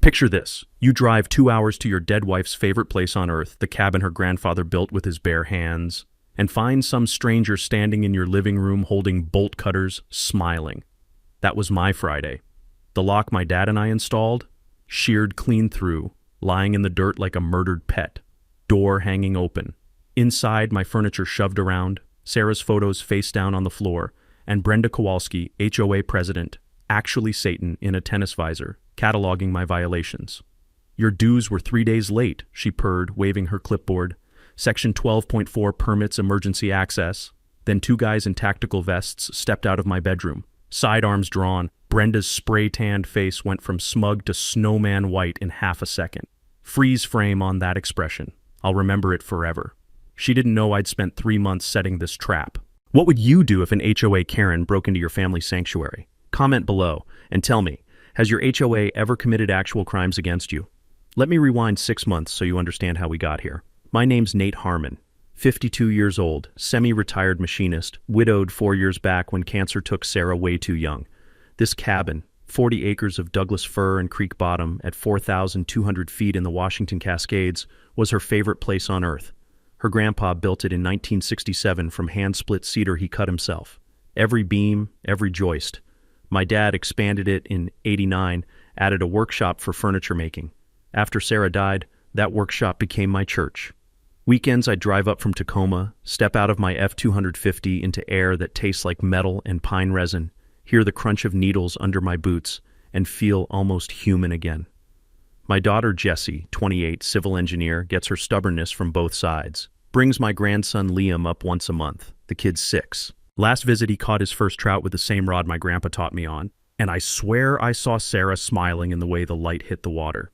Picture this. You drive 2 hours to your dead wife's favorite place on earth, the cabin her grandfather built with his bare hands, and find some stranger standing in your living room holding bolt cutters, smiling. That was my Friday. The lock my dad and I installed, sheared clean through, lying in the dirt like a murdered pet, door hanging open. Inside, my furniture shoved around, Sarah's photos face down on the floor, and Brenda Kowalski, HOA president, actually Satan in a tennis visor, cataloging my violations. Your dues were 3 days late, she purred, waving her clipboard. Section 12.4 permits emergency access. Then 2 guys in tactical vests stepped out of my bedroom. Sidearms drawn, Brenda's spray-tanned face went from smug to snowman white in half a second. Freeze frame on that expression. I'll remember it forever. She didn't know I'd spent 3 months setting this trap. What would you do if an HOA Karen broke into your family's sanctuary? Comment below and tell me, has your HOA ever committed actual crimes against you? Let me rewind 6 months so you understand how we got here. My name's Nate Harmon, 52 years old, semi-retired machinist, widowed 4 years back when cancer took Sarah way too young. This cabin, 40 acres of Douglas fir and creek bottom at 4,200 feet in the Washington Cascades, was her favorite place on earth. Her grandpa built it in 1967 from hand-split cedar he cut himself. Every beam, every joist. My dad expanded it in '89, added a workshop for furniture making. After Sarah died, that workshop became my church. Weekends I'd drive up from Tacoma, step out of my F-250 into air that tastes like metal and pine resin, hear the crunch of needles under my boots, and feel almost human again. My daughter Jessie, 28, civil engineer, gets her stubbornness from both sides. Brings my grandson Liam up once a month. The kid's 6. Last visit he caught his first trout with the same rod my grandpa taught me on, and I swear I saw Sarah smiling in the way the light hit the water.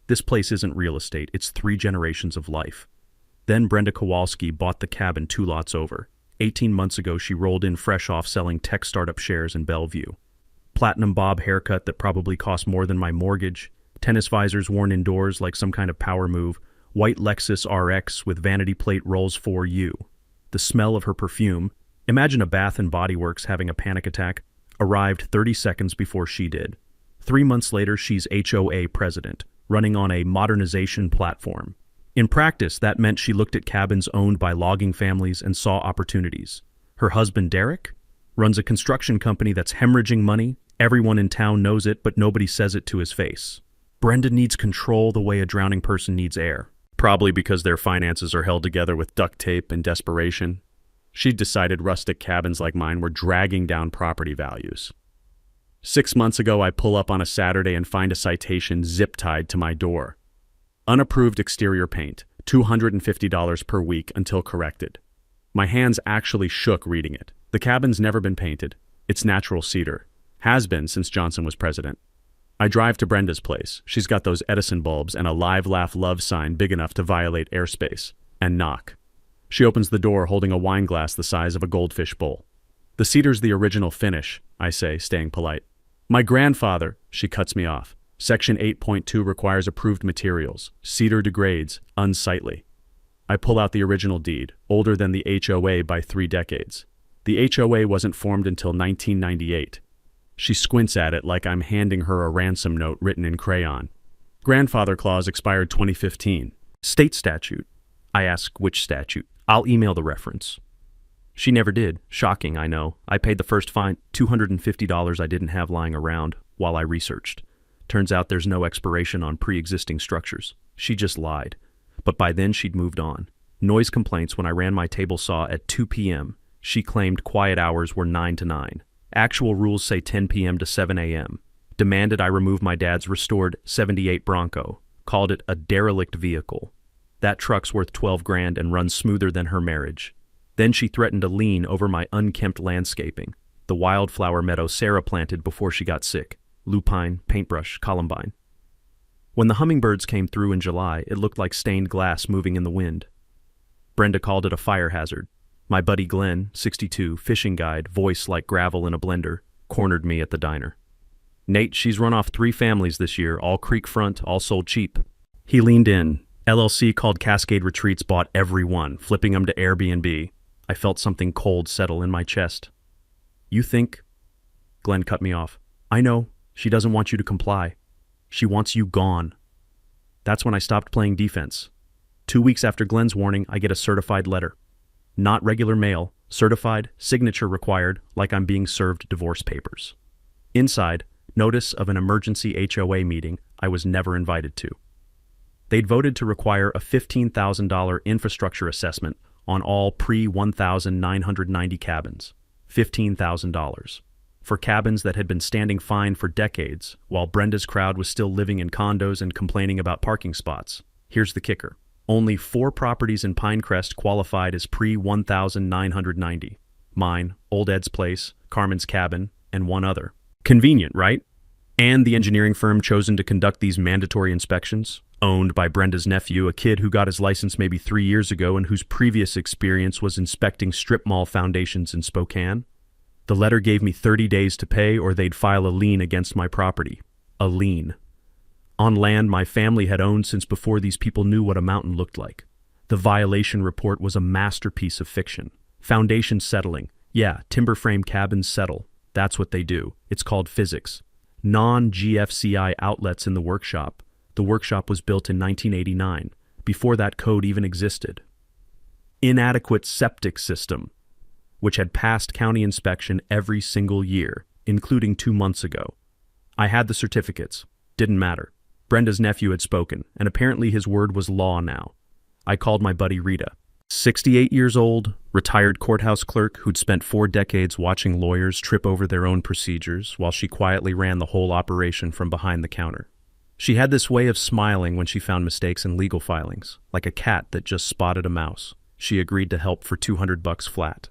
This place isn't real estate, it's 3 generations of life. Then Brenda Kowalski bought the cabin 2 lots over. 18 months ago she rolled in fresh off selling tech startup shares in Bellevue. Platinum bob haircut that probably cost more than my mortgage, tennis visors worn indoors like some kind of power move, white Lexus RX with vanity plate rolls for you. The smell of her perfume, imagine a Bath and Body Works having a panic attack, arrived 30 seconds before she did. 3 months later she's HOA president, running on a modernization platform. In practice, that meant she looked at cabins owned by logging families and saw opportunities. Her husband, Derek, runs a construction company that's hemorrhaging money. Everyone in town knows it, but nobody says it to his face. Brenda needs control the way a drowning person needs air. Probably because their finances are held together with duct tape and desperation. She'd decided rustic cabins like mine were dragging down property values. 6 months ago, I pull up on a Saturday and find a citation zip-tied to my door. Unapproved exterior paint, $250 per week until corrected. My hands actually shook reading it. The cabin's never been painted. It's natural cedar. Has been since Johnson was president. I drive to Brenda's place. She's got those Edison bulbs and a live laugh love sign big enough to violate airspace. And knock. She opens the door holding a wine glass the size of a goldfish bowl. The cedar's the original finish, I say, staying polite. My grandfather, she cuts me off. Section 8.2 requires approved materials. Cedar degrades, unsightly. I pull out the original deed, older than the HOA by 3 decades. The HOA wasn't formed until 1998. She squints at it like I'm handing her a ransom note written in crayon. Grandfather clause expired 2015. State statute. I ask which statute. I'll email the reference. She never did. Shocking, I know. I paid the first fine, $250 I didn't have lying around, while I researched. Turns out there's no expiration on pre-existing structures. She just lied. But by then she'd moved on. Noise complaints when I ran my table saw at 2 p.m. She claimed quiet hours were 9 to 9. Actual rules say 10 p.m. to 7 a.m. Demanded I remove my dad's restored 78 Bronco. Called it a derelict vehicle. That truck's worth $12,000 and runs smoother than her marriage. Then she threatened a lien over my unkempt landscaping, the wildflower meadow Sarah planted before she got sick. Lupine, paintbrush, columbine. When the hummingbirds came through in July, it looked like stained glass moving in the wind. Brenda called it a fire hazard. My buddy Glenn, 62, fishing guide, voice like gravel in a blender, cornered me at the diner. Nate, she's run off 3 families this year, all creek front, all sold cheap. He leaned in. LLC called Cascade Retreats bought every one, flipping them to Airbnb. I felt something cold settle in my chest. You think... Glenn cut me off. I know. She doesn't want you to comply. She wants you gone. That's when I stopped playing defense. 2 weeks after Glenn's warning, I get a certified letter. Not regular mail, certified, signature required, like I'm being served divorce papers. Inside, notice of an emergency HOA meeting I was never invited to. They'd voted to require a $15,000 infrastructure assessment on all pre-1,990 cabins. $15,000. For cabins that had been standing fine for decades, while Brenda's crowd was still living in condos and complaining about parking spots. Here's the kicker. Only 4 properties in Pinecrest qualified as pre-1,990. Mine, Old Ed's Place, Carmen's Cabin, and one other. Convenient, right? And the engineering firm chosen to conduct these mandatory inspections, owned by Brenda's nephew, a kid who got his license maybe 3 years ago and whose previous experience was inspecting strip mall foundations in Spokane. The letter gave me 30 days to pay or they'd file a lien against my property. A lien. On land my family had owned since before these people knew what a mountain looked like. The violation report was a masterpiece of fiction. Foundation settling. Yeah, timber frame cabins settle. That's what they do. It's called physics. Non-GFCI outlets in the workshop. The workshop was built in 1989, before that code even existed. Inadequate septic system, which had passed county inspection every single year, including 2 months ago. I had the certificates. Didn't matter. Brenda's nephew had spoken, and apparently his word was law now. I called my buddy Rita. 68 years old, retired courthouse clerk who'd spent 4 decades watching lawyers trip over their own procedures while she quietly ran the whole operation from behind the counter. She had this way of smiling when she found mistakes in legal filings, like a cat that just spotted a mouse. She agreed to help for $200 flat.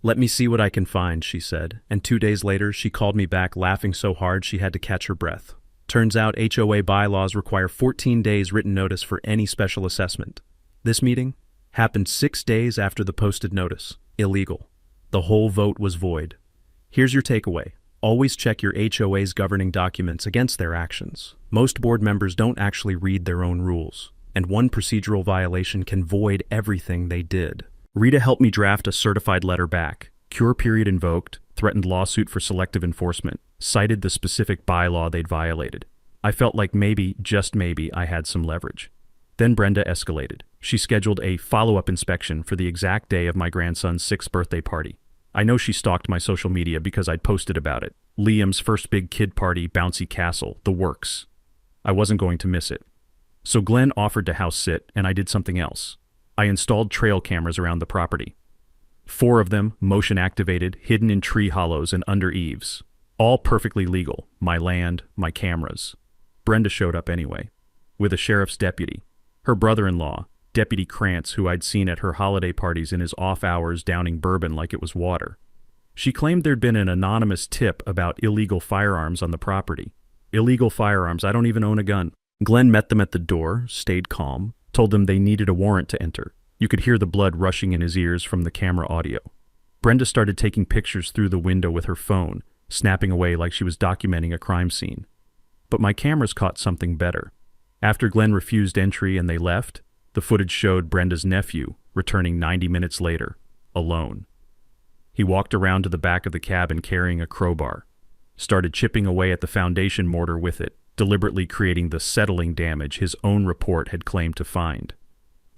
"Let me see what I can find," she said, and 2 days later she called me back laughing so hard she had to catch her breath. Turns out HOA bylaws require 14 days written notice for any special assessment. This meeting happened 6 days after the posted notice. Illegal. The whole vote was void. Here's your takeaway. Always check your HOA's governing documents against their actions. Most board members don't actually read their own rules, and one procedural violation can void everything they did. Rita helped me draft a certified letter back. Cure period invoked, threatened lawsuit for selective enforcement, cited the specific bylaw they'd violated. I felt like maybe, just maybe, I had some leverage. Then Brenda escalated. She scheduled a follow-up inspection for the exact day of my grandson's 6th birthday party. I know she stalked my social media because I'd posted about it. Liam's first big kid party, bouncy castle, the works. I wasn't going to miss it. So Glenn offered to house sit, and I did something else. I installed trail cameras around the property. 4 of them, motion activated, hidden in tree hollows and under eaves. All perfectly legal. My land, my cameras. Brenda showed up anyway, with a sheriff's deputy. Her brother-in-law, Deputy Krantz, who I'd seen at her holiday parties in his off hours downing bourbon like it was water. She claimed there'd been an anonymous tip about illegal firearms on the property. Illegal firearms, I don't even own a gun. Glenn met them at the door, stayed calm, told them they needed a warrant to enter. You could hear the blood rushing in his ears from the camera audio. Brenda started taking pictures through the window with her phone, snapping away like she was documenting a crime scene. But my cameras caught something better. After Glenn refused entry and they left, the footage showed Brenda's nephew returning 90 minutes later, alone. He walked around to the back of the cabin carrying a crowbar, started chipping away at the foundation mortar with it, deliberately creating the settling damage his own report had claimed to find.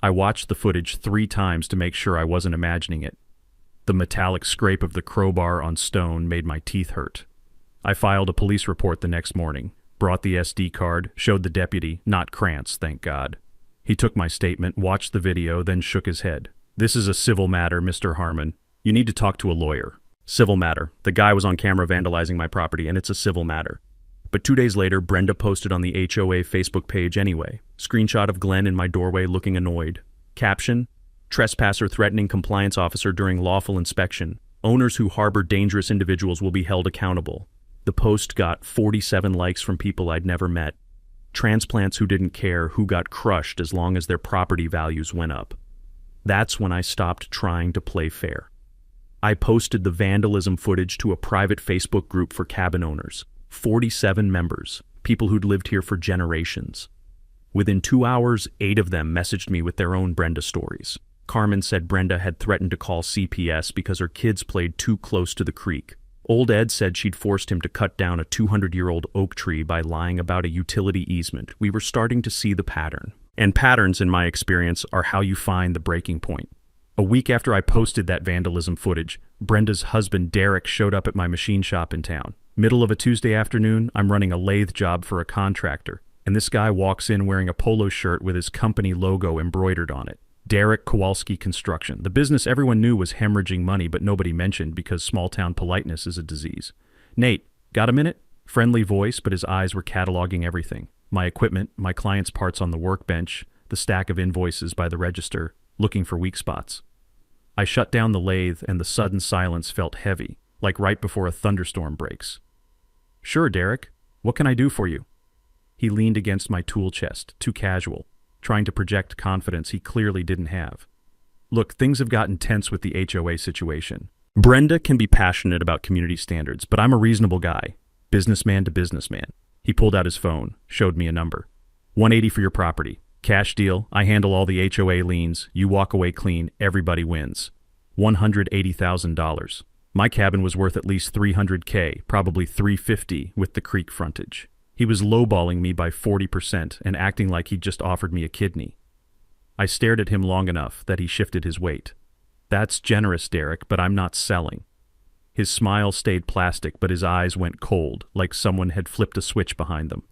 I watched the footage 3 times to make sure I wasn't imagining it. The metallic scrape of the crowbar on stone made my teeth hurt. I filed a police report the next morning, brought the SD card, showed the deputy, not Krantz, thank God. He took my statement, watched the video, then shook his head. "This is a civil matter, Mr. Harmon. You need to talk to a lawyer." Civil matter. The guy was on camera vandalizing my property, and it's a civil matter. But 2 days later, Brenda posted on the HOA Facebook page anyway. Screenshot of Glenn in my doorway looking annoyed. Caption: "Trespasser threatening compliance officer during lawful inspection. Owners who harbor dangerous individuals will be held accountable." The post got 47 likes from people I'd never met. Transplants who didn't care who got crushed as long as their property values went up. That's when I stopped trying to play fair. I posted the vandalism footage to a private Facebook group for cabin owners. 47 members, people who'd lived here for generations. Within 2 hours, 8 of them messaged me with their own Brenda stories. Carmen said Brenda had threatened to call CPS because her kids played too close to the creek. Old Ed said she'd forced him to cut down a 200-year-old oak tree by lying about a utility easement. We were starting to see the pattern. And patterns, in my experience, are how you find the breaking point. A week after I posted that vandalism footage, Brenda's husband Derek showed up at my machine shop in town. Middle of a Tuesday afternoon, I'm running a lathe job for a contractor, and this guy walks in wearing a polo shirt with his company logo embroidered on it. Derek Kowalski Construction. The business everyone knew was hemorrhaging money, but nobody mentioned because small-town politeness is a disease. "Nate, got a minute?" Friendly voice, but his eyes were cataloging everything. My equipment, my client's parts on the workbench, the stack of invoices by the register, looking for weak spots. I shut down the lathe, and the sudden silence felt heavy, like right before a thunderstorm breaks. "Sure, Derek. What can I do for you?" He leaned against my tool chest, too casual, trying to project confidence he clearly didn't have. "Look, things have gotten tense with the HOA situation. Brenda can be passionate about community standards, but I'm a reasonable guy, businessman to businessman." He pulled out his phone, showed me a number. "180 for your property. Cash deal. I handle all the HOA liens. You walk away clean. Everybody wins. $180,000. My cabin was worth at least $300K, probably $350 with the creek frontage. He was lowballing me by 40% and acting like he'd just offered me a kidney. I stared at him long enough that he shifted his weight. "That's generous, Derek, but I'm not selling." His smile stayed plastic, but his eyes went cold, like someone had flipped a switch behind them.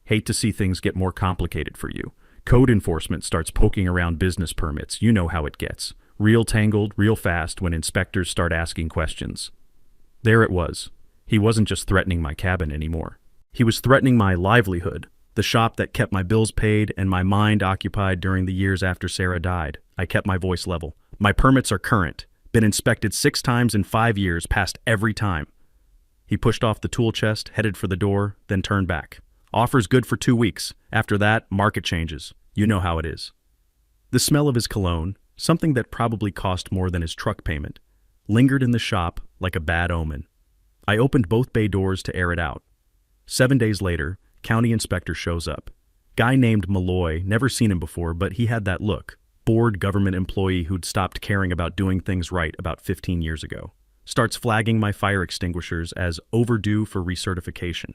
"Hate to see things get more complicated for you. Code enforcement starts poking around business permits. You know how it gets. Real tangled, real fast when inspectors start asking questions." There it was. He wasn't just threatening my cabin anymore. He was threatening my livelihood, the shop that kept my bills paid and my mind occupied during the years after Sarah died. I kept my voice level. "My permits are current. Been inspected 6 times in 5 years, passed every time." He pushed off the tool chest, headed for the door, then turned back. "Offer's good for 2 weeks. After that, market changes. You know how it is." The smell of his cologne, something that probably cost more than his truck payment, lingered in the shop like a bad omen. I opened both bay doors to air it out. 7 days later, county inspector shows up. Guy named Malloy, never seen him before, but he had that look. Bored government employee who'd stopped caring about doing things right about 15 years ago. Starts flagging my fire extinguishers as overdue for recertification.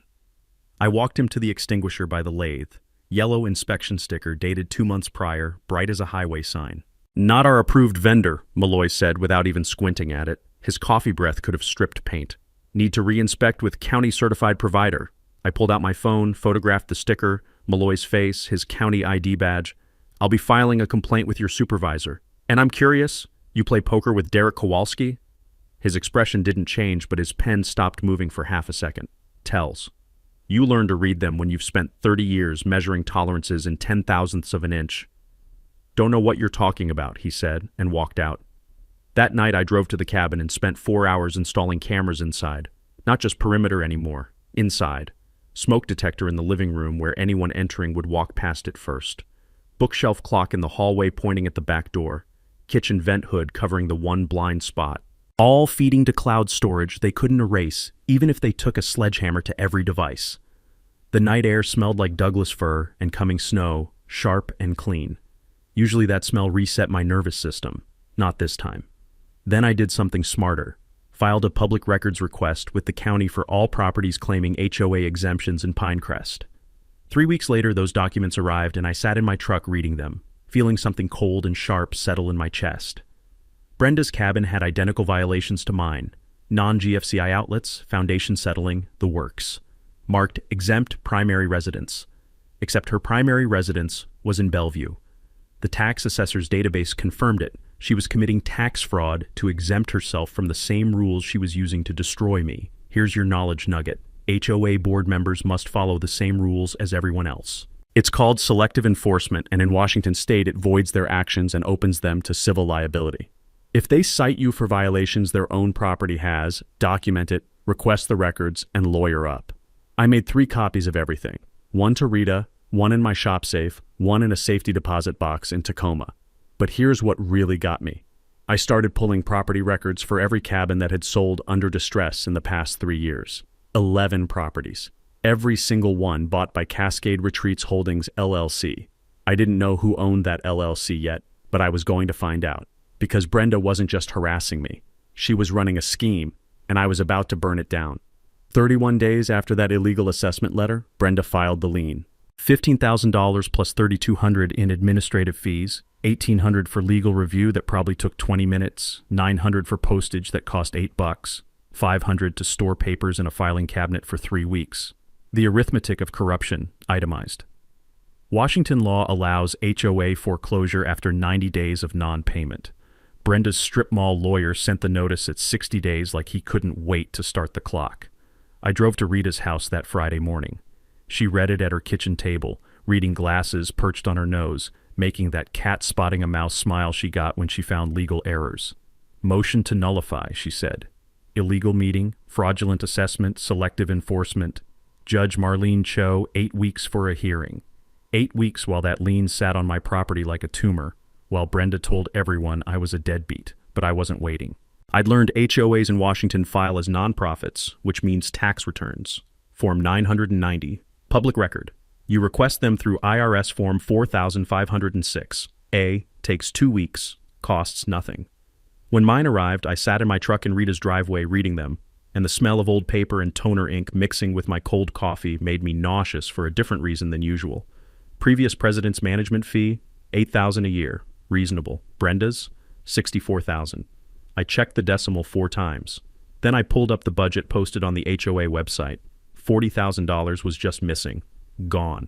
I walked him to the extinguisher by the lathe. Yellow inspection sticker dated 2 months prior, bright as a highway sign. "Not our approved vendor," Malloy said without even squinting at it. His coffee breath could have stripped paint. "Need to re-inspect with county certified provider." I pulled out my phone, photographed the sticker, Malloy's face, his county ID badge. "I'll be filing a complaint with your supervisor. And I'm curious, you play poker with Derek Kowalski?" His expression didn't change, but his pen stopped moving for half a second. "Tells. You learn to read them when you've spent 30 years measuring tolerances in 10,000ths of an inch." "Don't know what you're talking about," he said, and walked out. That night I drove to the cabin and spent 4 hours installing cameras inside. Not just perimeter anymore, inside. Smoke detector in the living room where anyone entering would walk past it first. Bookshelf clock in the hallway pointing at the back door. Kitchen vent hood covering the one blind spot. All feeding to cloud storage they couldn't erase, even if they took a sledgehammer to every device. The night air smelled like Douglas fir and coming snow, sharp and clean. Usually that smell reset my nervous system. Not this time. Then I did something smarter. Filed a public records request with the county for all properties claiming HOA exemptions in Pinecrest. 3 weeks later, those documents arrived and I sat in my truck reading them, feeling something cold and sharp settle in my chest. Brenda's cabin had identical violations to mine. Non-GFCI outlets, foundation settling, the works. Marked exempt primary residence. Except her primary residence was in Bellevue. The tax assessor's database confirmed it. She was committing tax fraud to exempt herself from the same rules she was using to destroy me. Here's your knowledge nugget. HOA board members must follow the same rules as everyone else. It's called selective enforcement, and in Washington state it voids their actions and opens them to civil liability. If they cite you for violations their own property has, document it, request the records, and lawyer up. I made 3 copies of everything. 1 to Rita, 1 in my shop safe, 1 in a safety deposit box in Tacoma. But here's what really got me. I started pulling property records for every cabin that had sold under distress in the past 3 years. 11 properties. Every single one bought by Cascade Retreats Holdings, LLC. I didn't know who owned that LLC yet, but I was going to find out. Because Brenda wasn't just harassing me. She was running a scheme, and I was about to burn it down. 31 days after that illegal assessment letter, Brenda filed the lien. $15,000 plus $3,200 in administrative fees, $1,800 for legal review that probably took 20 minutes, $900 for postage that cost $8, $500 to store papers in a filing cabinet for 3 weeks. The arithmetic of corruption, itemized. Washington law allows HOA foreclosure after 90 days of non-payment. Brenda's strip mall lawyer sent the notice at 60 days like he couldn't wait to start the clock. I drove to Rita's house that Friday morning. She read it at her kitchen table, reading glasses perched on her nose, making that cat spotting a mouse smile she got when she found legal errors. Motion to nullify, she said. Illegal meeting, fraudulent assessment, selective enforcement. Judge Marlene Cho, 8 weeks for a hearing. 8 weeks while that lien sat on my property like a tumor, while Brenda told everyone I was a deadbeat, but I wasn't waiting. I'd learned HOAs in Washington file as nonprofits, which means tax returns. Form 990, public record. You request them through IRS Form 4506. A, takes 2 weeks, costs nothing. When mine arrived, I sat in my truck in Rita's driveway reading them, and the smell of old paper and toner ink mixing with my cold coffee made me nauseous for a different reason than usual. Previous president's management fee, $8,000 a year, reasonable. Brenda's, $64,000. I checked the decimal 4 times. Then I pulled up the budget posted on the HOA website. $40,000 was just missing. Gone.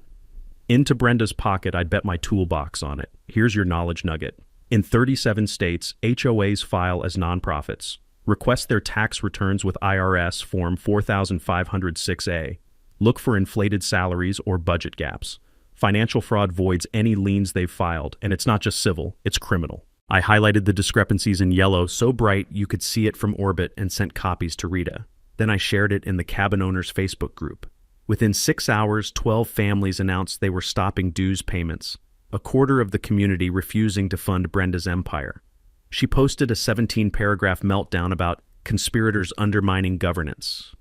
Into Brenda's pocket, I'd bet my toolbox on it. Here's your knowledge nugget. In 37 states, HOAs file as nonprofits. Request their tax returns with IRS Form 4506A. Look for inflated salaries or budget gaps. Financial fraud voids any liens they've filed, and it's not just civil, it's criminal. I highlighted the discrepancies in yellow so bright you could see it from orbit and sent copies to Rita. Then I shared it in the cabin owners Facebook group. Within 6 hours, 12 families announced they were stopping dues payments, a quarter of the community refusing to fund Brenda's empire. She posted a 17-paragraph meltdown about conspirators undermining governance.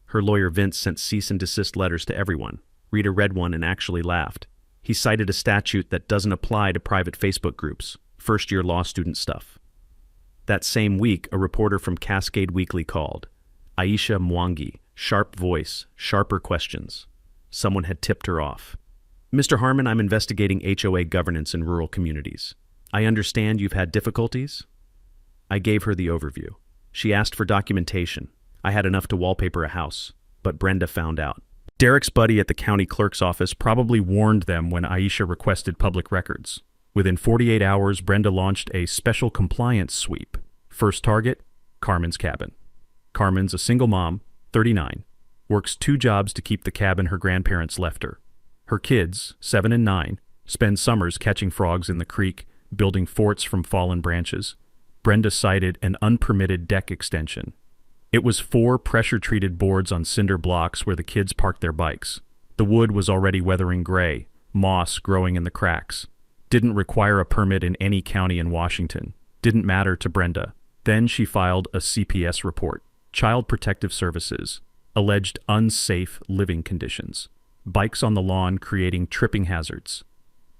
Her lawyer Vince sent cease and desist letters to everyone. Rita read one and actually laughed. He cited a statute that doesn't apply to private Facebook groups, first-year law student stuff. That same week, a reporter from Cascade Weekly called. Aisha Mwangi, sharp voice, sharper questions. Someone had tipped her off. Mr. Harmon, I'm investigating HOA governance in rural communities. I understand you've had difficulties? I gave her the overview. She asked for documentation. I had enough to wallpaper a house, but Brenda found out. Derek's buddy at the county clerk's office probably warned them when Aisha requested public records. Within 48 hours, Brenda launched a special compliance sweep. First target, Carmen's cabin. Carmen's a single mom, 39, works 2 jobs to keep the cabin her grandparents left her. Her kids, 7 and 9, spend summers catching frogs in the creek, building forts from fallen branches. Brenda cited an unpermitted deck extension. It was 4 pressure-treated boards on cinder blocks where the kids parked their bikes. The wood was already weathering gray, moss growing in the cracks. Didn't require a permit in any county in Washington. Didn't matter to Brenda. Then she filed a CPS report. Child Protective Services. Alleged unsafe living conditions. Bikes on the lawn creating tripping hazards.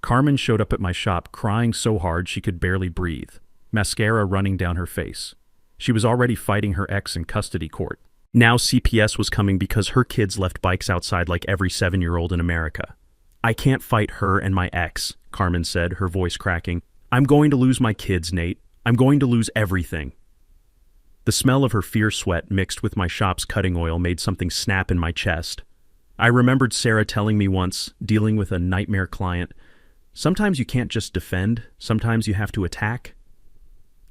Carmen showed up at my shop crying so hard she could barely breathe. Mascara running down her face. She was already fighting her ex in custody court. Now CPS was coming because her kids left bikes outside like every 7-year-old in America. I can't fight her and my ex, Carmen said, her voice cracking. I'm going to lose my kids, Nate. I'm going to lose everything. The smell of her fierce sweat mixed with my shop's cutting oil made something snap in my chest. I remembered Sarah telling me once, dealing with a nightmare client, sometimes you can't just defend, sometimes you have to attack.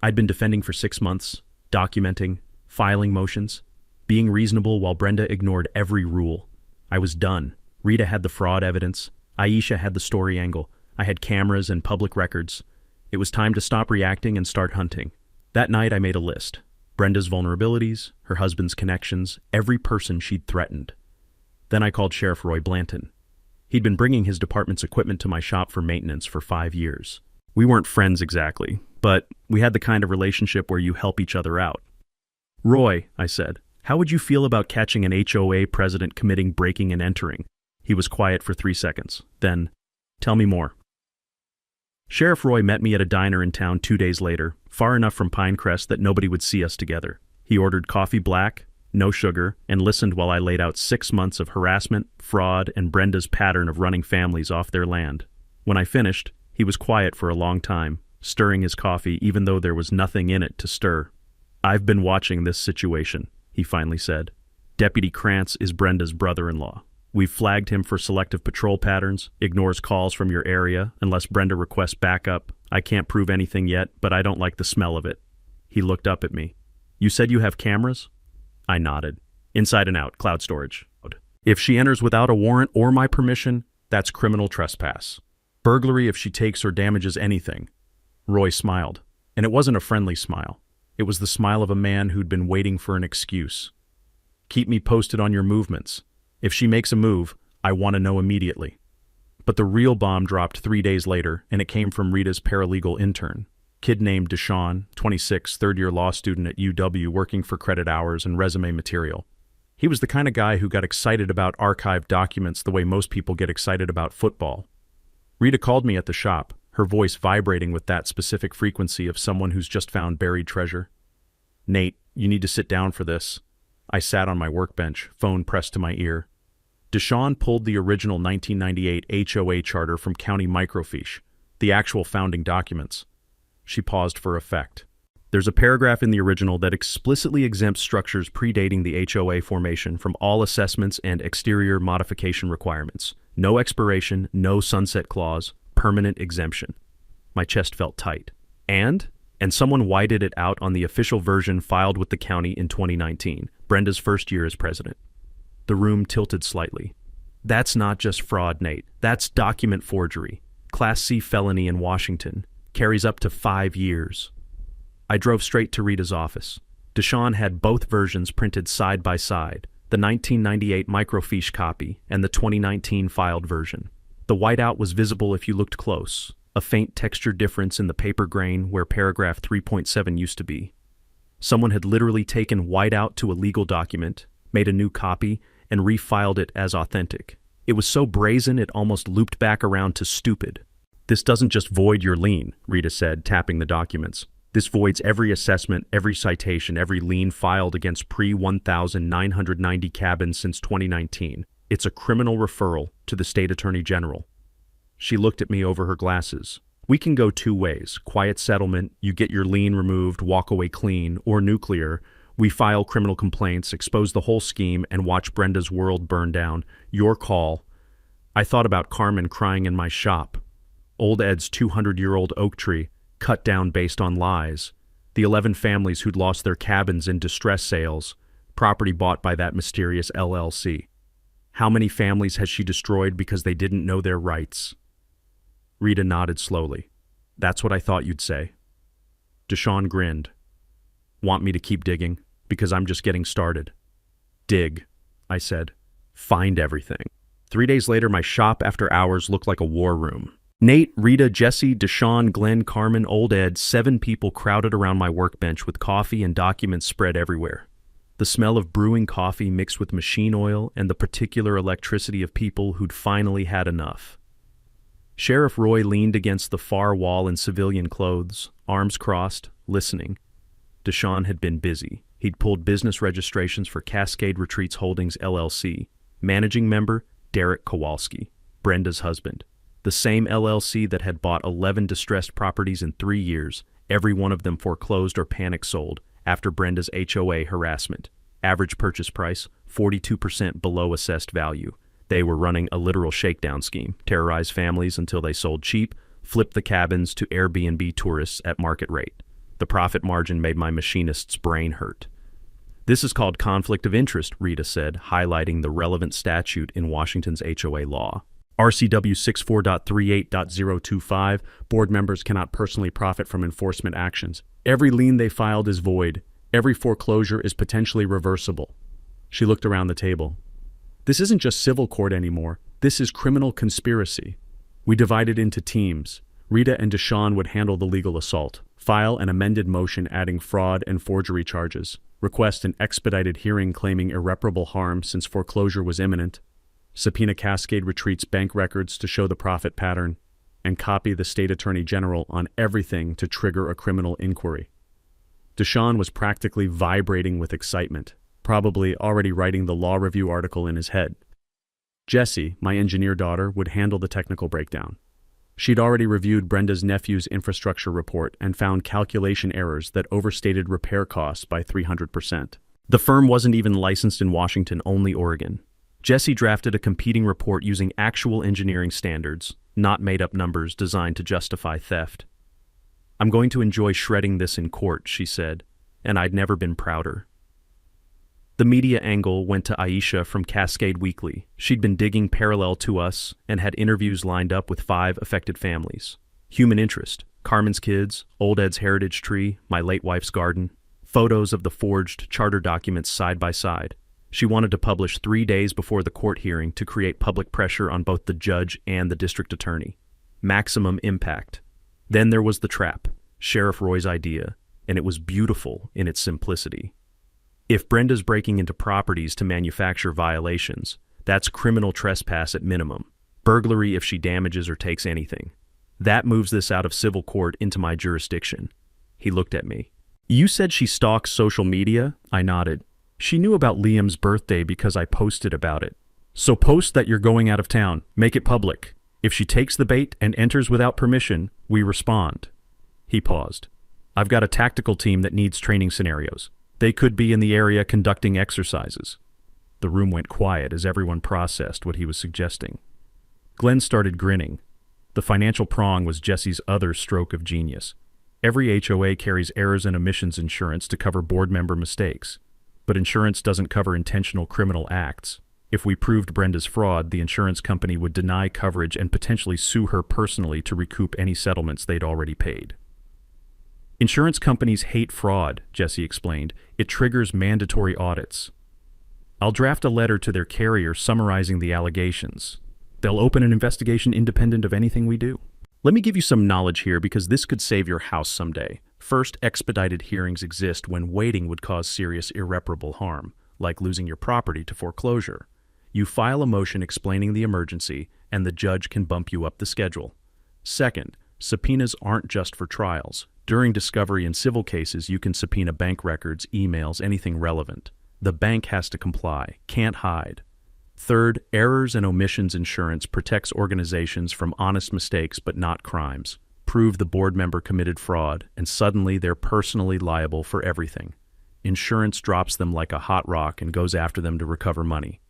I'd been defending for 6 months, documenting, filing motions, being reasonable while Brenda ignored every rule. I was done. Rita had the fraud evidence. Aisha had the story angle. I had cameras and public records. It was time to stop reacting and start hunting. That night I made a list. Brenda's vulnerabilities, her husband's connections, every person she'd threatened. Then I called Sheriff Roy Blanton. He'd been bringing his department's equipment to my shop for maintenance for 5 years. We weren't friends exactly, but we had the kind of relationship where you help each other out. Roy, I said, how would you feel about catching an HOA president committing breaking and entering? He was quiet for 3 seconds. Then, tell me more. Sheriff Roy met me at a diner in town 2 days later, far enough from Pinecrest that nobody would see us together. He ordered coffee black, no sugar, and listened while I laid out 6 months of harassment, fraud, and Brenda's pattern of running families off their land. When I finished, he was quiet for a long time, stirring his coffee even though there was nothing in it to stir. "I've been watching this situation," he finally said. "Deputy Krantz is Brenda's brother-in-law. We've flagged him for selective patrol patterns, ignores calls from your area unless Brenda requests backup. I can't prove anything yet, but I don't like the smell of it." He looked up at me. "You said you have cameras?" I nodded. "Inside and out, cloud storage. If she enters without a warrant or my permission, that's criminal trespass. Burglary if she takes or damages anything." Roy smiled, and it wasn't a friendly smile. It was the smile of a man who'd been waiting for an excuse. "Keep me posted on your movements. If she makes a move, I want to know immediately." But the real bomb dropped 3 days later, and it came from Rita's paralegal intern. Kid named Deshaun, 26, third-year law student at UW, working for credit hours and resume material. He was the kind of guy who got excited about archived documents the way most people get excited about football. Rita called me at the shop, her voice vibrating with that specific frequency of someone who's just found buried treasure. "Nate, you need to sit down for this." I sat on my workbench, phone pressed to my ear. Deshaun pulled the original 1998 HOA charter from county microfiche, the actual founding documents. She paused for effect. "There's a paragraph in the original that explicitly exempts structures predating the HOA formation from all assessments and exterior modification requirements. No expiration, no sunset clause, permanent exemption." My chest felt tight. And someone whited it out on the official version filed with the county in 2019, Brenda's first year as president. The room tilted slightly. "That's not just fraud, Nate. That's document forgery. Class C felony in Washington. Carries up to 5 years. I drove straight to Rita's office. Deshaun had both versions printed side by side, the 1998 microfiche copy and the 2019 filed version. The whiteout was visible if you looked close, a faint texture difference in the paper grain where paragraph 3.7 used to be. Someone had literally taken whiteout to a legal document, made a new copy, and refiled it as authentic. It was so brazen it almost looped back around to stupid. "This doesn't just void your lien," Rita said, tapping the documents. "This voids every assessment, every citation, every lien filed against pre-1990 cabins since 2019. It's a criminal referral to the state attorney general." She looked at me over her glasses. "We can go 2 ways. Quiet settlement, you get your lien removed, walk away clean, or nuclear. We file criminal complaints, expose the whole scheme, and watch Brenda's world burn down. Your call." I thought about Carmen crying in my shop. Old Ed's 200-year-old oak tree, cut down based on lies. The 11 families who'd lost their cabins in distress sales, property bought by that mysterious LLC. How many families has she destroyed because they didn't know their rights? Rita nodded slowly. "That's what I thought you'd say." Deshaun grinned. "Want me to keep digging? Because I'm just getting started." "Dig," I said. "Find everything." 3 days later, my shop after hours looked like a war room. Nate, Rita, Jesse, Deshaun, Glenn, Carmen, Old Ed, 7 people crowded around my workbench with coffee and documents spread everywhere. The smell of brewing coffee mixed with machine oil and the particular electricity of people who'd finally had enough. Sheriff Roy leaned against the far wall in civilian clothes, arms crossed, listening. Deshaun had been busy. He'd pulled business registrations for Cascade Retreats Holdings, LLC. Managing member, Derek Kowalski, Brenda's husband. The same LLC that had bought 11 distressed properties in 3 years, every one of them foreclosed or panic sold after Brenda's HOA harassment. Average purchase price, 42% below assessed value. They were running a literal shakedown scheme, terrorize families until they sold cheap, flip the cabins to Airbnb tourists at market rate. The profit margin made my machinist's brain hurt. "This is called conflict of interest," Rita said, highlighting the relevant statute in Washington's HOA law. RCW 64.38.025, board members cannot personally profit from enforcement actions. Every lien they filed is void. Every foreclosure is potentially reversible. She looked around the table. "This isn't just civil court anymore. This is criminal conspiracy." We divided into teams. Rita and Deshaun would handle the legal assault, file an amended motion adding fraud and forgery charges, request an expedited hearing claiming irreparable harm since foreclosure was imminent, subpoena Cascade Retreats bank records to show the profit pattern, and copy the state attorney general on everything to trigger a criminal inquiry. Deshaun was practically vibrating with excitement, probably already writing the law review article in his head. Jessie, my engineer daughter, would handle the technical breakdown. She'd already reviewed Brenda's nephew's infrastructure report and found calculation errors that overstated repair costs by 300%. The firm wasn't even licensed in Washington, only Oregon. Jessie drafted a competing report using actual engineering standards, not made-up numbers designed to justify theft. "I'm going to enjoy shredding this in court," she said, and I'd never been prouder. The media angle went to Aisha from Cascade Weekly. She'd been digging parallel to us and had interviews lined up with 5 affected families. Human interest: Carmen's kids, old Ed's heritage tree, my late wife's garden. Photos of the forged charter documents side by side. She wanted to publish 3 days before the court hearing to create public pressure on both the judge and the district attorney. Maximum impact. Then there was the trap, Sheriff Roy's idea, and it was beautiful in its simplicity. If Brenda's breaking into properties to manufacture violations, that's criminal trespass at minimum. Burglary if she damages or takes anything. That moves this out of civil court into my jurisdiction. He looked at me. "You said she stalks social media?" I nodded. "She knew about Liam's birthday because I posted about it. So post that you're going out of town. Make it public. If she takes the bait and enters without permission, we respond." He paused. "I've got a tactical team that needs training scenarios. They could be in the area conducting exercises." The room went quiet as everyone processed what he was suggesting. Glenn started grinning. The financial prong was Jessie's other stroke of genius. Every HOA carries errors and omissions insurance to cover board member mistakes. But insurance doesn't cover intentional criminal acts. If we proved Brenda's fraud, the insurance company would deny coverage and potentially sue her personally to recoup any settlements they'd already paid. "Insurance companies hate fraud," Jessie explained. "It triggers mandatory audits. I'll draft a letter to their carrier summarizing the allegations. They'll open an investigation independent of anything we do." Let me give you some knowledge here because this could save your house someday. First, expedited hearings exist when waiting would cause serious irreparable harm, like losing your property to foreclosure. You file a motion explaining the emergency, and the judge can bump you up the schedule. Second, subpoenas aren't just for trials. During discovery in civil cases, you can subpoena bank records, emails, anything relevant. The bank has to comply, can't hide. Third, errors and omissions insurance protects organizations from honest mistakes but not crimes. Prove the board member committed fraud, and suddenly they're personally liable for everything. Insurance drops them like a hot rock and goes after them to recover money.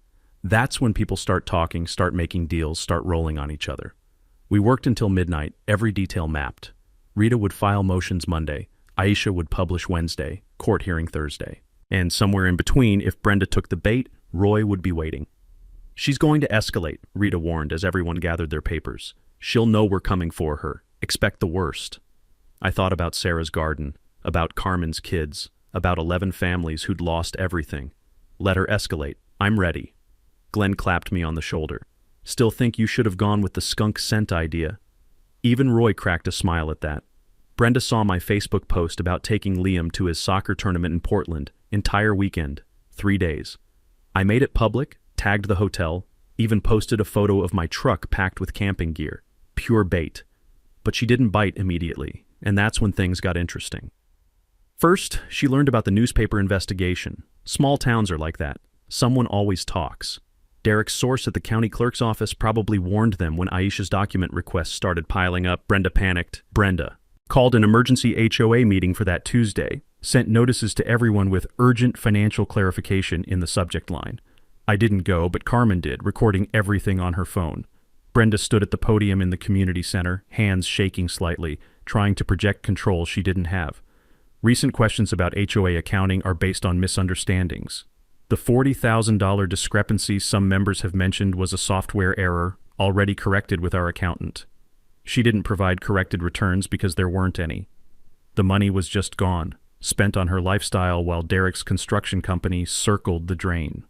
That's when people start talking, start making deals, start rolling on each other. We worked until midnight, every detail mapped. Rita would file motions Monday, Aisha would publish Wednesday, court hearing Thursday. And somewhere in between, if Brenda took the bait, Roy would be waiting. "She's going to escalate," Rita warned as everyone gathered their papers. "She'll know we're coming for her. Expect the worst." I thought about Sarah's garden, about Carmen's kids, about 11 families who'd lost everything. Let her escalate. I'm ready. Glenn clapped me on the shoulder. "Still think you should have gone with the skunk scent idea?" Even Roy cracked a smile at that. Brenda saw my Facebook post about taking Liam to his soccer tournament in Portland, entire weekend, 3 days. I made it public, tagged the hotel, even posted a photo of my truck packed with camping gear. Pure bait. But she didn't bite immediately, and that's when things got interesting. First, she learned about the newspaper investigation. Small towns are like that. Someone always talks. Derek's source at the county clerk's office probably warned them when Aisha's document requests started piling up. Brenda panicked. Brenda called an emergency HOA meeting for that Tuesday, sent notices to everyone with urgent financial clarification in the subject line. I didn't go, but Carmen did, recording everything on her phone. Brenda stood at the podium in the community center, hands shaking slightly, trying to project control she didn't have. Recent questions about HOA accounting are based on misunderstandings. The $40,000 discrepancy some members have mentioned was a software error, already corrected with our accountant. She didn't provide corrected returns because there weren't any. The money was just gone, spent on her lifestyle while Derek's construction company circled the drain.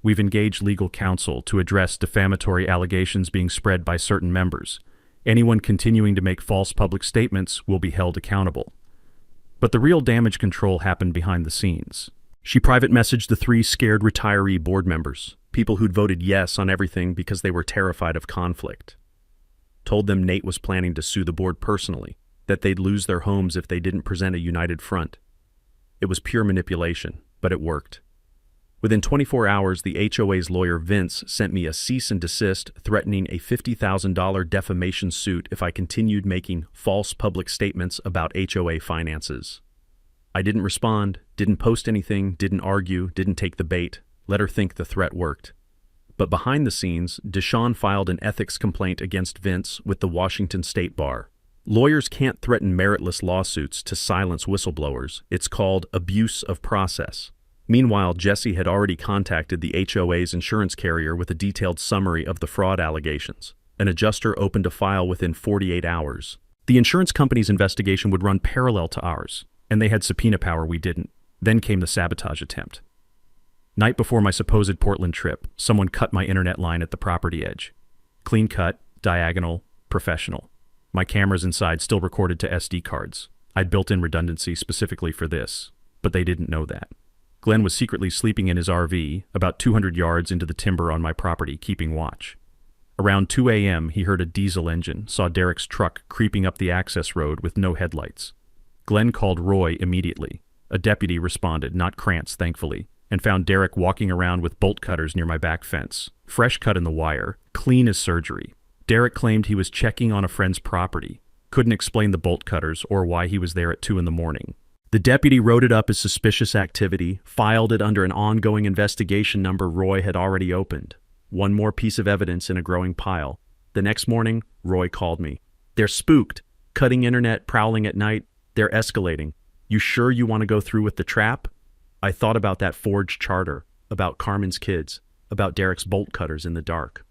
We've engaged legal counsel to address defamatory allegations being spread by certain members. Anyone continuing to make false public statements will be held accountable. But the real damage control happened behind the scenes. She private messaged the 3 scared retiree board members, people who'd voted yes on everything because they were terrified of conflict. Told them Nate was planning to sue the board personally, that they'd lose their homes if they didn't present a united front. It was pure manipulation, but it worked. Within 24 hours, the HOA's lawyer Vince sent me a cease and desist threatening a $50,000 defamation suit if I continued making false public statements about HOA finances. I didn't respond, didn't post anything, didn't argue, didn't take the bait. Let her think the threat worked. But behind the scenes, Deshawn filed an ethics complaint against Vince with the Washington State Bar. Lawyers can't threaten meritless lawsuits to silence whistleblowers. It's called abuse of process. Meanwhile, Jesse had already contacted the HOA's insurance carrier with a detailed summary of the fraud allegations. An adjuster opened a file within 48 hours. The insurance company's investigation would run parallel to ours, and they had subpoena power we didn't. Then came the sabotage attempt. Night before my supposed Portland trip, someone cut my internet line at the property edge. Clean cut, diagonal, professional. My cameras inside still recorded to SD cards. I'd built in redundancy specifically for this, but they didn't know that. Glenn was secretly sleeping in his RV, about 200 yards into the timber on my property, keeping watch. Around 2 a.m., he heard a diesel engine, saw Derek's truck creeping up the access road with no headlights. Glenn called Roy immediately. A deputy responded, not Krantz, thankfully, and found Derek walking around with bolt cutters near my back fence. Fresh cut in the wire, clean as surgery. Derek claimed he was checking on a friend's property. Couldn't explain the bolt cutters or why he was there at 2 in the morning. The deputy wrote it up as suspicious activity, filed it under an ongoing investigation number Roy had already opened. One more piece of evidence in a growing pile. The next morning, Roy called me. They're spooked. Cutting internet, prowling at night. They're escalating. You sure you want to go through with the trap? I thought about that forged charter, about Carmen's kids, about Derek's bolt cutters in the dark.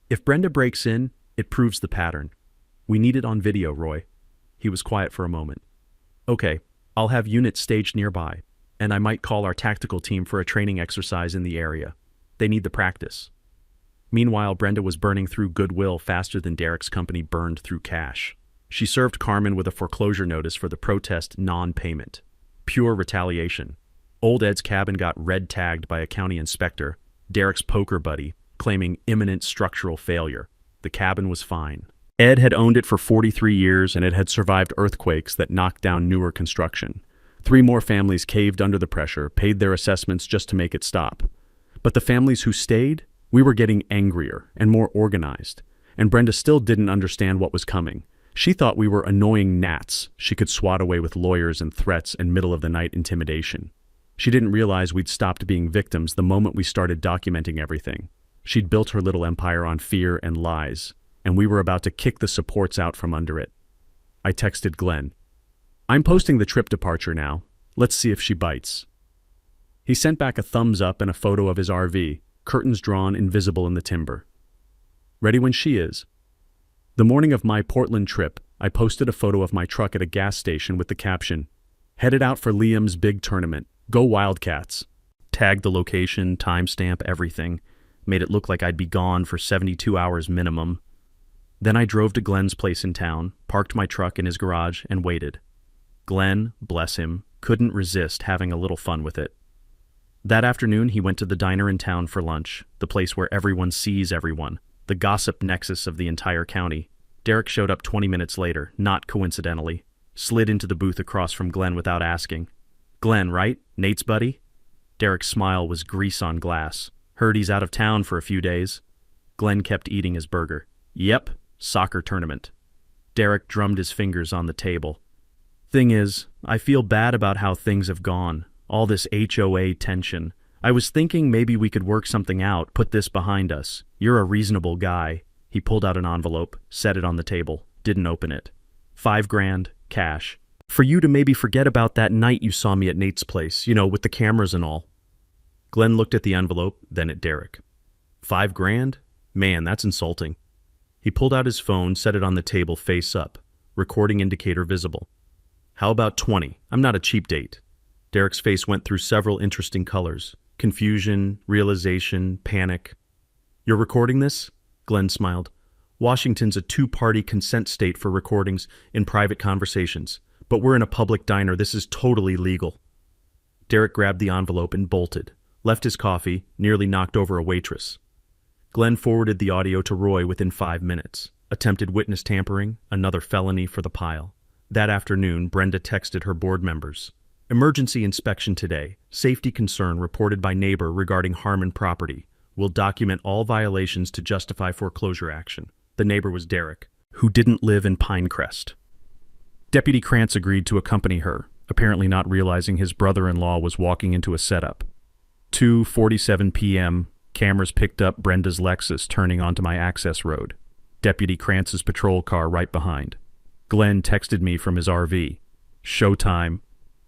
If Brenda breaks in, it proves the pattern. We need it on video, Roy. He was quiet for a moment. Okay. I'll have units staged nearby, and I might call our tactical team for a training exercise in the area. They need the practice. Meanwhile, Brenda was burning through goodwill faster than Derek's company burned through cash. She served Carmen with a foreclosure notice for the protest non-payment. Pure retaliation. Old Ed's cabin got red-tagged by a county inspector, Derek's poker buddy, claiming imminent structural failure. The cabin was fine. Ed had owned it for 43 years, and it had survived earthquakes that knocked down newer construction. 3 more families caved under the pressure, paid their assessments just to make it stop. But the families who stayed, we were getting angrier and more organized, and Brenda still didn't understand what was coming. She thought we were annoying gnats she could swat away with lawyers and threats and middle-of-the-night intimidation. She didn't realize we'd stopped being victims the moment we started documenting everything. She'd built her little empire on fear and lies, and we were about to kick the supports out from under it. I texted Glenn. I'm posting the trip departure now. Let's see if she bites. He sent back a thumbs up and a photo of his RV, curtains drawn invisible in the timber. Ready when she is. The morning of my Portland trip, I posted a photo of my truck at a gas station with the caption, "Headed out for Liam's big tournament. Go Wildcats." Tagged the location, timestamp, everything. Made it look like I'd be gone for 72 hours minimum. Then I drove to Glenn's place in town, parked my truck in his garage, and waited. Glenn, bless him, couldn't resist having a little fun with it. That afternoon, he went to the diner in town for lunch, the place where everyone sees everyone, the gossip nexus of the entire county. Derek showed up 20 minutes later, not coincidentally. Slid into the booth across from Glenn without asking. Glenn, right? Nate's buddy? Derek's smile was grease on glass. Heard he's out of town for a few days. Glenn kept eating his burger. Yep. Soccer tournament. Derek drummed his fingers on the table. Thing is, I feel bad about how things have gone. All this HOA tension. I was thinking maybe we could work something out, put this behind us. You're a reasonable guy. He pulled out an envelope, set it on the table, didn't open it. $5,000, cash. For you to maybe forget about that night you saw me at Nate's place, with the cameras and all. Glenn looked at the envelope, then at Derek. $5,000? Man, that's insulting. He pulled out his phone, set it on the table face up, recording indicator visible. How about 20? I'm not a cheap date. Derek's face went through several interesting colors. Confusion, realization, panic. You're recording this? Glenn smiled. Washington's a 2-party consent state for recordings in private conversations, but we're in a public diner. This is totally legal. Derek grabbed the envelope and bolted, left his coffee, nearly knocked over a waitress. Glenn forwarded the audio to Roy within 5 minutes. Attempted witness tampering, another felony for the pile. That afternoon, Brenda texted her board members. Emergency inspection today. Safety concern reported by neighbor regarding harm in property. Will document all violations to justify foreclosure action. The neighbor was Derek, who didn't live in Pinecrest. Deputy Krantz agreed to accompany her, apparently not realizing his brother-in-law was walking into a setup. 2:47 p.m., cameras picked up Brenda's Lexus turning onto my access road. Deputy Krantz's patrol car right behind. Glenn texted me from his RV. Showtime.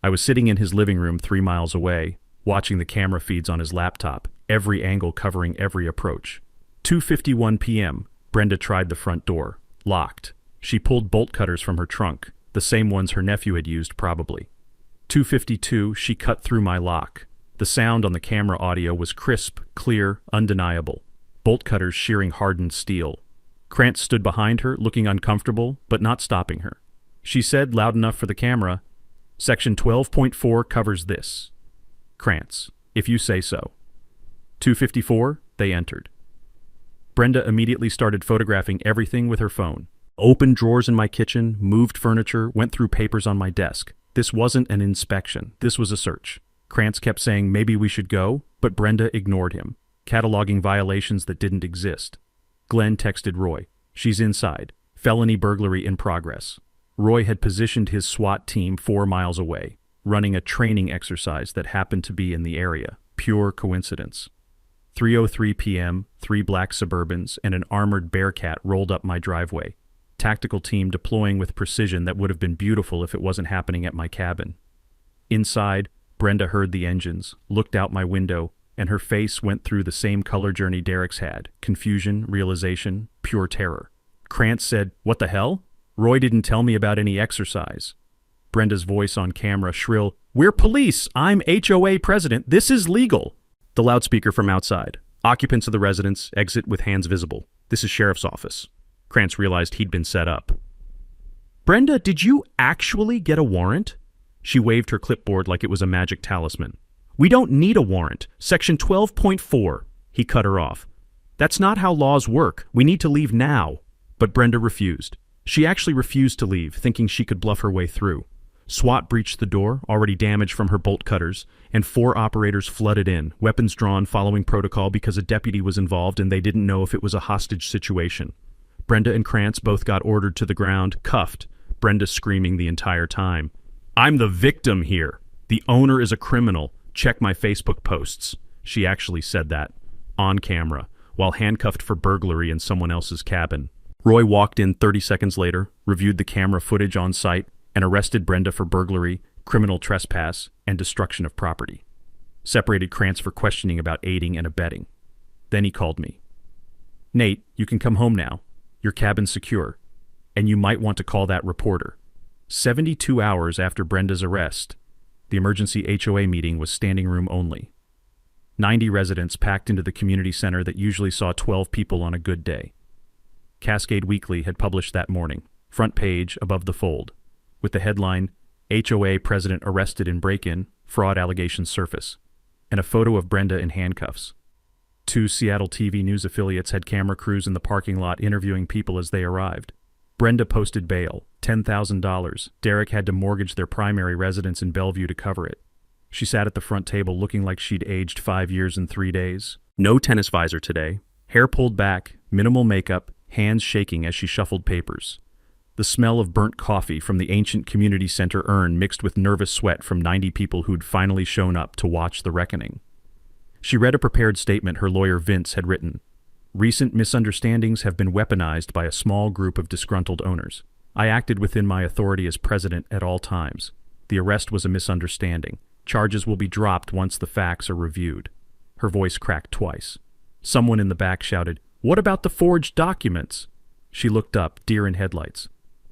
I was sitting in his living room 3 miles away, watching the camera feeds on his laptop, every angle covering every approach. 2:51 p.m., Brenda tried the front door. Locked. She pulled bolt cutters from her trunk, the same ones her nephew had used probably. 2:52, she cut through my lock. The sound on the camera audio was crisp, clear, undeniable. Bolt cutters shearing hardened steel. Krantz stood behind her, looking uncomfortable, but not stopping her. She said, loud enough for the camera, Section 12.4 covers this. Krantz, if you say so. 2:54, they entered. Brenda immediately started photographing everything with her phone. Opened drawers in my kitchen, moved furniture, went through papers on my desk. This wasn't an inspection. This was a search. Krantz kept saying maybe we should go, but Brenda ignored him, cataloging violations that didn't exist. Glenn texted Roy. She's inside. Felony burglary in progress. Roy had positioned his SWAT team 4 miles away, running a training exercise that happened to be in the area. Pure coincidence. 3:03 p.m., 3 black Suburbans and an armored Bearcat rolled up my driveway. Tactical team deploying with precision that would have been beautiful if it wasn't happening at my cabin. Inside, Brenda heard the engines, looked out my window, and her face went through the same color journey Derek's had. Confusion, realization, pure terror. Krantz said, "What the hell? Roy didn't tell me about any exercise." Brenda's voice on camera shrill, "We're police! I'm HOA president! This is legal!" The loudspeaker from outside. Occupants of the residence exit with hands visible. This is sheriff's office. Krantz realized he'd been set up. "Brenda, did you actually get a warrant?" She waved her clipboard like it was a magic talisman. "We don't need a warrant. Section 12.4. He cut her off. "That's not how laws work. We need to leave now." But Brenda refused. She actually refused to leave, thinking she could bluff her way through. SWAT breached the door, already damaged from her bolt cutters, and 4 operators flooded in, weapons drawn following protocol because a deputy was involved and they didn't know if it was a hostage situation. Brenda and Krantz both got ordered to the ground, cuffed, Brenda screaming the entire time. "I'm the victim here. The owner is a criminal. Check my Facebook posts." She actually said that, on camera, while handcuffed for burglary in someone else's cabin. Roy walked in 30 seconds later, reviewed the camera footage on site, and arrested Brenda for burglary, criminal trespass, and destruction of property. Separated Krantz for questioning about aiding and abetting. Then he called me. "Nate, you can come home now. Your cabin's secure. And you might want to call that reporter." 72 hours after Brenda's arrest, the emergency HOA meeting was standing room only. 90 residents packed into the community center that usually saw 12 people on a good day. Cascade Weekly had published that morning, front page above the fold, with the headline, "HOA President Arrested in Break-In, Fraud Allegations Surface," and a photo of Brenda in handcuffs. 2 Seattle TV news affiliates had camera crews in the parking lot interviewing people as they arrived. Brenda posted bail, $10,000. Derek had to mortgage their primary residence in Bellevue to cover it. She sat at the front table looking like she'd aged 5 years in 3 days. No tennis visor today. Hair pulled back, minimal makeup, hands shaking as she shuffled papers. The smell of burnt coffee from the ancient community center urn mixed with nervous sweat from 90 people who'd finally shown up to watch the reckoning. She read a prepared statement her lawyer Vince had written. "Recent misunderstandings have been weaponized by a small group of disgruntled owners. I acted within my authority as president at all times. The arrest was a misunderstanding. Charges will be dropped once the facts are reviewed." Her voice cracked twice. Someone in the back shouted, "What about the forged documents?" She looked up, deer in headlights.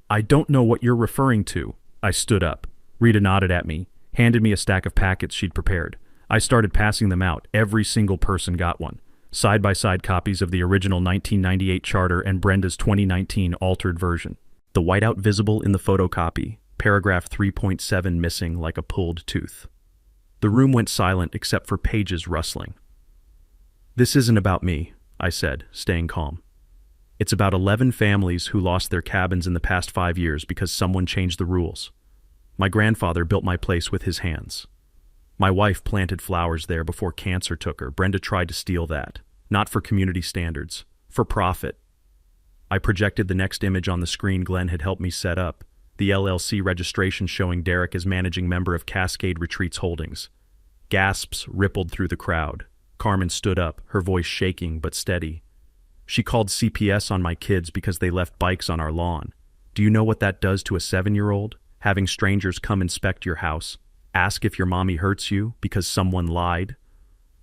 "I don't know what you're referring to." I stood up. Rita nodded at me, handed me a stack of packets she'd prepared. I started passing them out. Every single person got one. Side-by-side copies of the original 1998 charter and Brenda's 2019 altered version. The whiteout visible in the photocopy, paragraph 3.7 missing like a pulled tooth. The room went silent except for pages rustling. "This isn't about me," I said, staying calm. "It's about 11 families who lost their cabins in the past 5 years because someone changed the rules. My grandfather built my place with his hands. My wife planted flowers there before cancer took her. Brenda tried to steal that. Not for community standards, for profit. I projected the next image on the screen Glenn had helped me set up, the LLC registration showing Derek as managing member of Cascade Retreats Holdings. Gasps rippled through the crowd. Carmen stood up, her voice shaking but steady. She called CPS on my kids because they left bikes on our lawn. Do you know what that does to a 7-year-old? Having strangers come inspect your house, ask if your mommy hurts you because someone lied?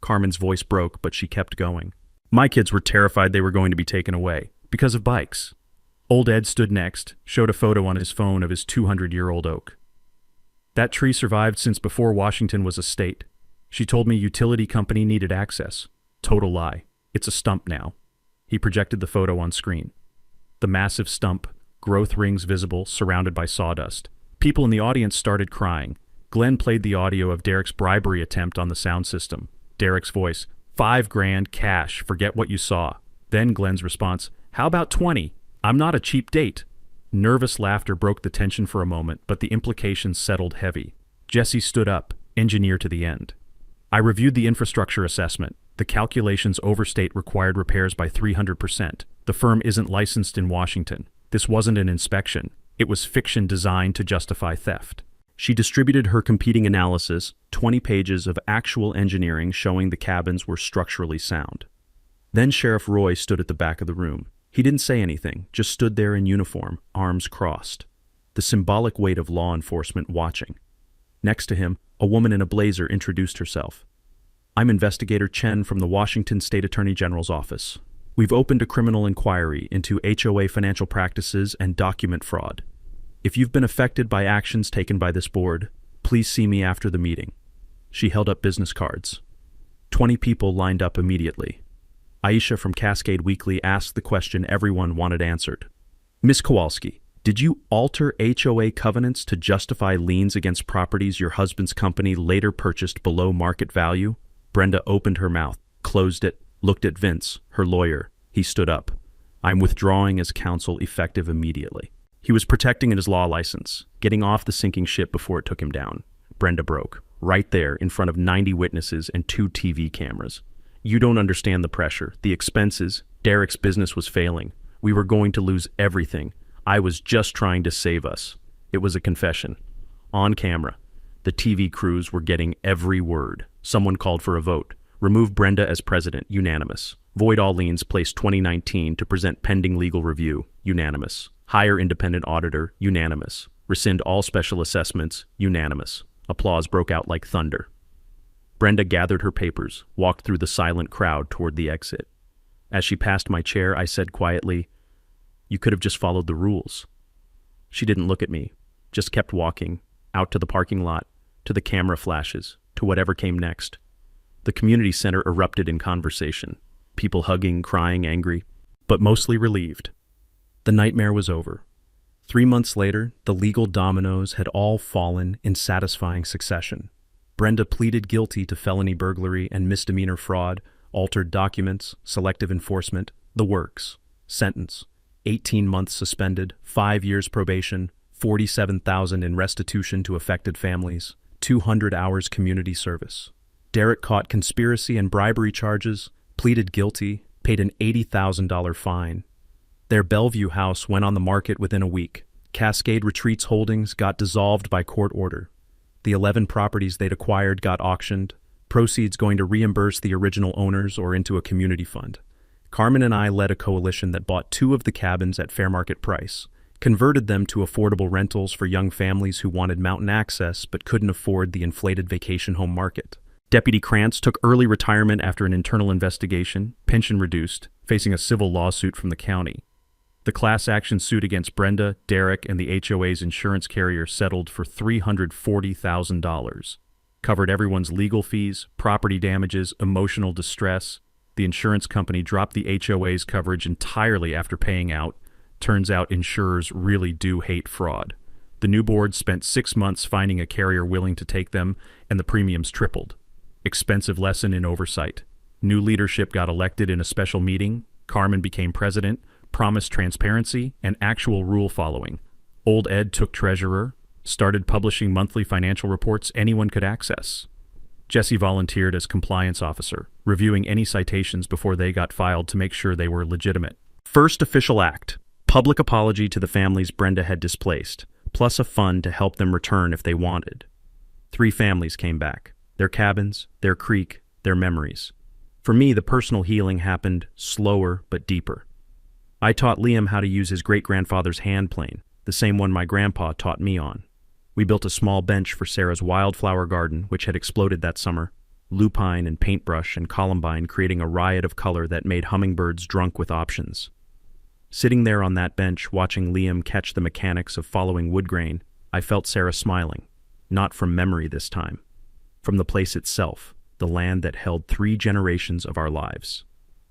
Carmen's voice broke, but she kept going. My kids were terrified they were going to be taken away because of bikes. Old Ed stood next, showed a photo on his phone of his 200-year-old oak. That tree survived since before Washington was a state. She told me utility company needed access. Total lie. It's a stump now. He projected the photo on screen. The massive stump, growth rings visible, surrounded by sawdust. People in the audience started crying. Glenn played the audio of Derek's bribery attempt on the sound system. Derek's voice, $5 grand cash, forget what you saw. Then Glenn's response, how about 20? I'm not a cheap date. Nervous laughter broke the tension for a moment, but the implications settled heavy. Jesse stood up, engineer to the end. I reviewed the infrastructure assessment. The calculations overstate required repairs by 300%. The firm isn't licensed in Washington. This wasn't an inspection. It was fiction designed to justify theft. She distributed her competing analysis, 20 pages of actual engineering showing the cabins were structurally sound. Then Sheriff Roy stood at the back of the room. He didn't say anything, just stood there in uniform, arms crossed. The symbolic weight of law enforcement watching. Next to him, a woman in a blazer introduced herself. I'm Investigator Chen from the Washington State Attorney General's office. We've opened a criminal inquiry into HOA financial practices and document fraud. If you've been affected by actions taken by this board, please see me after the meeting. She held up business cards. 20 people lined up immediately. Aisha from Cascade Weekly asked the question everyone wanted answered. Ms. Kowalski, did you alter HOA covenants to justify liens against properties your husband's company later purchased below market value? Brenda opened her mouth, closed it, looked at Vince, her lawyer. He stood up. I'm withdrawing as counsel effective immediately. He was protecting his law license, getting off the sinking ship before it took him down. Brenda broke, right there in front of 90 witnesses and 2 TV cameras. You don't understand the pressure, the expenses. Derek's business was failing. We were going to lose everything. I was just trying to save us. It was a confession. On camera. The TV crews were getting every word. Someone called for a vote. Remove Brenda as president, unanimous. Void all liens placed 2019 to present pending legal review, unanimous. Hire independent auditor, unanimous. Rescind all special assessments, unanimous. Applause broke out like thunder. Brenda gathered her papers, walked through the silent crowd toward the exit. As she passed my chair, I said quietly, "You could have just followed the rules." She didn't look at me, just kept walking, out to the parking lot, to the camera flashes, to whatever came next. The community center erupted in conversation, people hugging, crying, angry, but mostly relieved. The nightmare was over. 3 months later, the legal dominoes had all fallen in satisfying succession. Brenda pleaded guilty to felony burglary and misdemeanor fraud, altered documents, selective enforcement, the works. Sentence: 18 months suspended, 5 years probation, $47,000 in restitution to affected families, 200 hours community service. Derek caught conspiracy and bribery charges, pleaded guilty, paid an $80,000 fine. Their Bellevue house went on the market within a week. Cascade Retreats Holdings got dissolved by court order. The 11 properties they'd acquired got auctioned, proceeds going to reimburse the original owners or into a community fund. Carmen and I led a coalition that bought 2 of the cabins at fair market price, converted them to affordable rentals for young families who wanted mountain access but couldn't afford the inflated vacation home market. Deputy Krantz took early retirement after an internal investigation, pension reduced, facing a civil lawsuit from the county. The class action suit against Brenda, Derek, and the HOA's insurance carrier settled for $340,000. Covered everyone's legal fees, property damages, emotional distress. The insurance company dropped the HOA's coverage entirely after paying out. Turns out insurers really do hate fraud. The new board spent 6 months finding a carrier willing to take them, and the premiums tripled. Expensive lesson in oversight. New leadership got elected in a special meeting. Carmen became president, promised transparency and actual rule following. Old Ed took treasurer, started publishing monthly financial reports anyone could access. Jesse volunteered as compliance officer, reviewing any citations before they got filed to make sure they were legitimate. First official act, public apology to the families Brenda had displaced, plus a fund to help them return if they wanted. 3 families came back, their cabins, their creek, their memories. For me, the personal healing happened slower but deeper. I taught Liam how to use his great-grandfather's hand plane, the same one my grandpa taught me on. We built a small bench for Sarah's wildflower garden, which had exploded that summer, lupine and paintbrush and columbine creating a riot of color that made hummingbirds drunk with options. Sitting there on that bench, watching Liam catch the mechanics of following wood grain, I felt Sarah smiling, not from memory this time, from the place itself, the land that held 3 generations of our lives.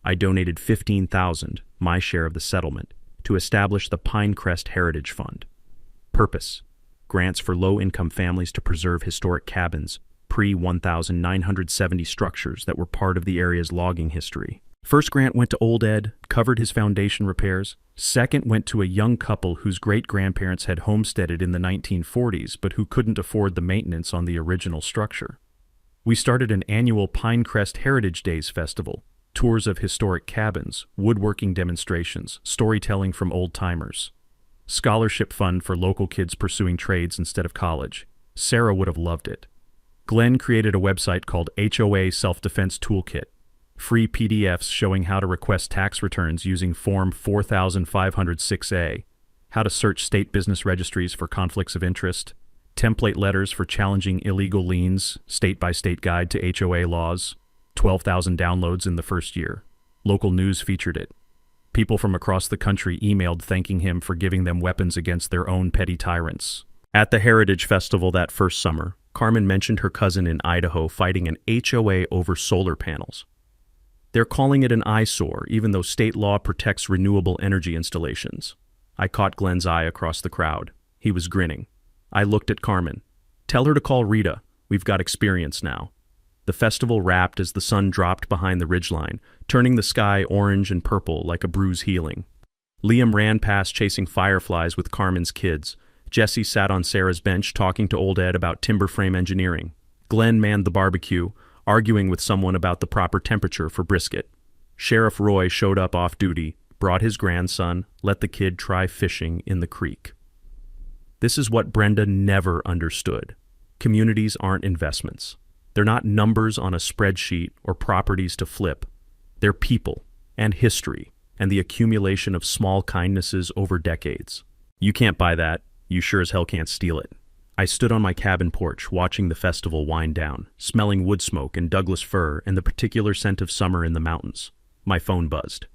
I donated $15,000, my share of the settlement, to establish the Pinecrest Heritage Fund. Purpose: grants for low-income families to preserve historic cabins, pre-1970 structures that were part of the area's logging history. First grant went to Old Ed, covered his foundation repairs. Second went to a young couple whose great-grandparents had homesteaded in the 1940s but who couldn't afford the maintenance on the original structure. We started an annual Pinecrest Heritage Days festival, tours of historic cabins, woodworking demonstrations, storytelling from old-timers. Scholarship fund for local kids pursuing trades instead of college. Sarah would have loved it. Glenn created a website called HOA Self-Defense Toolkit. Free PDFs showing how to request tax returns using Form 4506A, how to search state business registries for conflicts of interest, template letters for challenging illegal liens, state-by-state guide to HOA laws, 12,000 downloads in the first year. Local news featured it. People from across the country emailed thanking him for giving them weapons against their own petty tyrants. At the Heritage Festival that first summer, Carmen mentioned her cousin in Idaho fighting an HOA over solar panels. They're calling it an eyesore, even though state law protects renewable energy installations. I caught Glenn's eye across the crowd. He was grinning. I looked at Carmen. Tell her to call Rita. We've got experience now. The festival wrapped as the sun dropped behind the ridgeline, turning the sky orange and purple like a bruise healing. Liam ran past chasing fireflies with Carmen's kids. Jesse sat on Sarah's bench talking to Old Ed about timber frame engineering. Glenn manned the barbecue, arguing with someone about the proper temperature for brisket. Sheriff Roy showed up off duty, brought his grandson, let the kid try fishing in the creek. This is what Brenda never understood. Communities aren't investments. They're not numbers on a spreadsheet or properties to flip. They're people and history and the accumulation of small kindnesses over decades. You can't buy that. You sure as hell can't steal it. I stood on my cabin porch watching the festival wind down, smelling wood smoke and Douglas fir and the particular scent of summer in the mountains. My phone buzzed.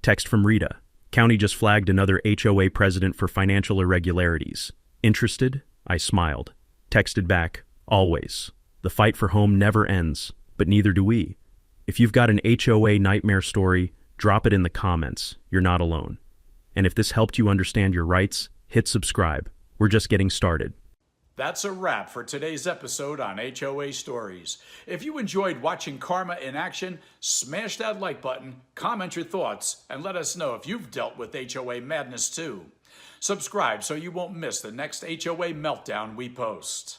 Text from Rita. County just flagged another HOA president for financial irregularities. Interested? I smiled. Texted back, always. The fight for home never ends, but neither do we. If you've got an HOA nightmare story, drop it in the comments. You're not alone. And if this helped you understand your rights, hit subscribe. We're just getting started. That's a wrap for today's episode on HOA Stories. If you enjoyed watching Karma in action, smash that like button, comment your thoughts, and let us know if you've dealt with HOA madness too. Subscribe so you won't miss the next HOA meltdown we post.